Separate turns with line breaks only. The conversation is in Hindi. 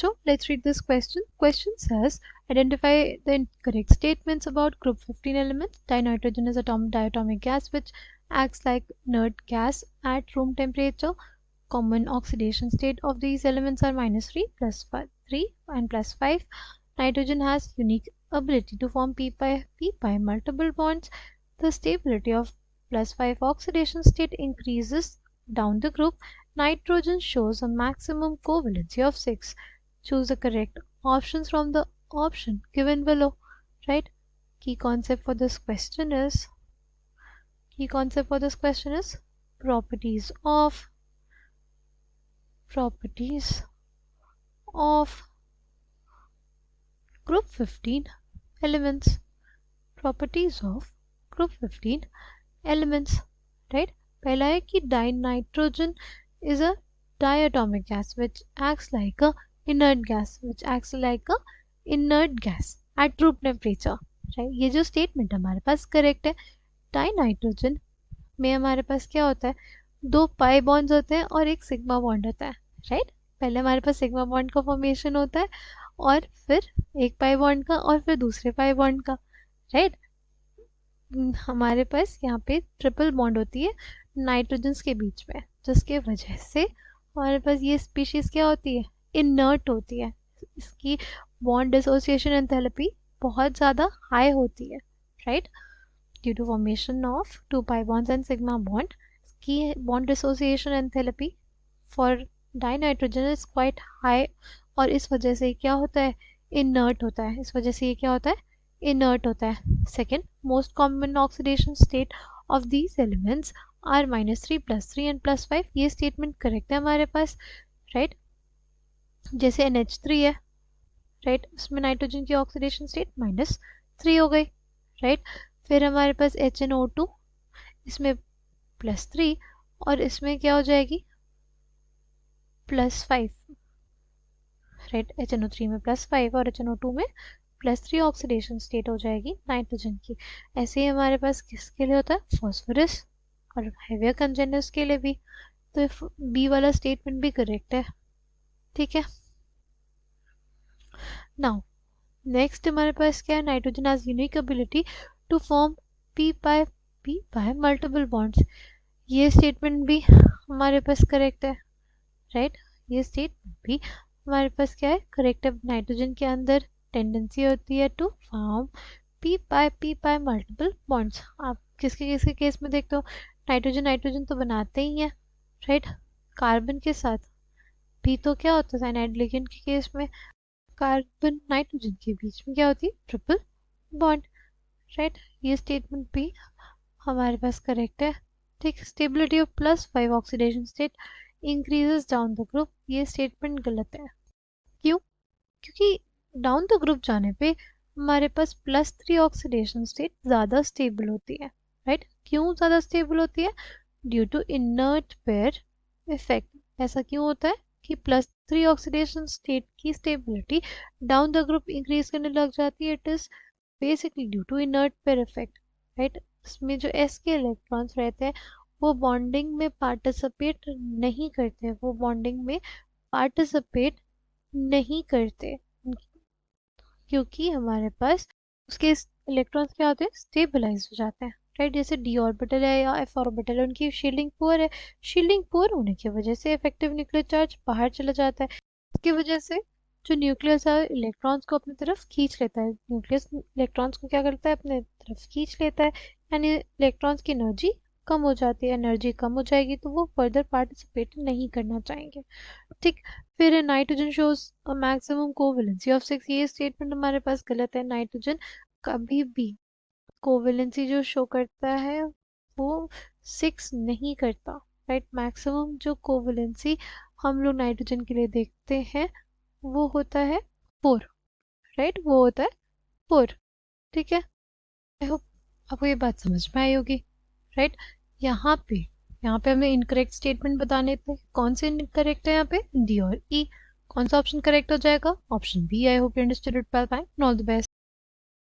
बच्चों, let's read this question. Question says, identify the incorrect statements about group 15 elements. Dinitrogen is a diatomic gas which acts like inert gas at room temperature. Common oxidation state of these elements are -3, +3 and +5. Nitrogen has unique ability to form p pi multiple bonds. The stability of +5 oxidation state increases down the group. Nitrogen shows a maximum covalency of 6. Choose the correct options from the option given below. Right? Key concept for this question is properties of group 15 elements. Properties of group 15 elements. Right? पहला है कि nitrogen is a diatomic gas which acts like a inert gas at room temperature. Right? ये जो statement हमारे पास correct है. डाइनाइट्रोजन में हमारे पास क्या होता है, 2 पाई बॉन्ड्स होते हैं और एक सिग्मा बॉन्ड होता है. राइट? पहले हमारे पास सिग्मा बॉन्ड का फॉर्मेशन होता है और फिर एक पाई बॉन्ड का और फिर दूसरे पाई बॉन्ड का. राइट? हमारे पास यहाँ पे ट्रिपल बॉन्ड होती है नाइट्रोजन के बीच में, जिसके वजह से हमारे पास ये स्पीशीज क्या होती है, इनर्ट होती है. इसकी बॉन्ड डिसोसिएशन एंथैल्पी बहुत ज़्यादा हाई होती है. Right? Due to formation of 2 pi bonds and sigma bond, की bond dissociation enthalpy for dinitrogen is quite high और इस वजह से क्या होता है, inert होता है. Second, most common oxidation state of these elements are -3, +3 and +5. ये statement correct है हमारे पास. right? जैसे NH3 है, right? उसमें नाइट्रोजन की ऑक्सीडेशन स्टेट -3 हो गई. right? फिर हमारे पास HNO2, इसमें +3 और इसमें क्या हो जाएगी, +5. राइट? HNO3 में +5 और HNO2 में +3 ऑक्सीडेशन स्टेट हो जाएगी नाइट्रोजन की. ऐसे ही हमारे पास किसके लिए होता है, फॉस्फोरस और हेवियर कंजेनस के लिए भी. तो बी वाला स्टेटमेंट भी करेक्ट है. ठीक है. नाउ नेक्स्ट हमारे पास क्या है, nitrogen has unique ability to form p pi multiple bonds. ये स्टेटमेंट भी हमारे पास करेक्ट है. राइट? ये स्टेटमेंट भी हमारे पास क्या है, करेक्ट है. नाइट्रोजन के अंदर टेंडेंसी होती है to form p pi multiple bonds. आप किसके केस में देखते हो, नाइट्रोजन तो बनाते ही हैं. राइट? कार्बन के साथ भी तो क्या होता है, साइनाइड लिगेंड के केस में कार्बन नाइट्रोजन के बीच में क्या होती है, ट्रिपल बॉन्ड. राइट? ये स्टेटमेंट भी हमारे पास करेक्ट है. ठीक. Stability of +5 oxidation state increases down the group. ये स्टेटमेंट गलत है. क्यों? क्योंकि डाउन द ग्रुप जाने पे हमारे पास +3 ऑक्सीडेशन स्टेट ज़्यादा स्टेबल होती है. राइट? क्यों ज़्यादा स्टेबल होती है, due to inert pair effect. ऐसा क्यों होता है कि +3 ऑक्सीडेशन स्टेट की stability down the group increase करने लग जाती है. It is basically due to inert pair effect. Right? इसमें जो s के इलेक्ट्रॉन्स रहते हैं वो बॉन्डिंग में पार्टिसिपेट नहीं करते क्योंकि हमारे पास उसके इलेक्ट्रॉन्स क्या होते हैं, स्टेबलाइज हो जाते हैं. राइट? जैसे d ऑर्बिटल है या f ऑर्बिटल है, उनकी शील्डिंग पुअर है. शील्डिंग पुअर होने की वजह से इफेक्टिव न्यूक्लियर चार्ज बाहर चला जाता है. इसकी वजह से जो न्यूक्लियस है इलेक्ट्रॉन्स को अपनी तरफ खींच लेता है. न्यूक्लियस इलेक्ट्रॉन्स को क्या करता है, अपने तरफ खींच लेता है. यानी इलेक्ट्रॉन्स की एनर्जी कम हो जाती है. एनर्जी कम हो जाएगी तो वो फर्दर पार्टिसिपेट नहीं करना चाहेंगे. ठीक. फिर nitrogen shows a maximum covalency of 6. ये स्टेटमेंट हमारे पास गलत है. नाइट्रोजन कभी भी कोवेलेंसी जो शो करता है वो 6 नहीं करता. राइट? मैक्सिमम जो कोवेलेंसी हम लोग नाइट्रोजन के लिए देखते हैं वो होता है 4. राइट? वो होता है 4. ठीक है. आई होप आपको ये बात समझ में आई होगी. राइट? यहाँ पे हमें इनकरेक्ट स्टेटमेंट बताने थे. कौन से इनकरेक्ट है यहाँ पे, डी और ई. कौन सा ऑप्शन करेक्ट हो जाएगा, option B. I hope you understood it well. All the best.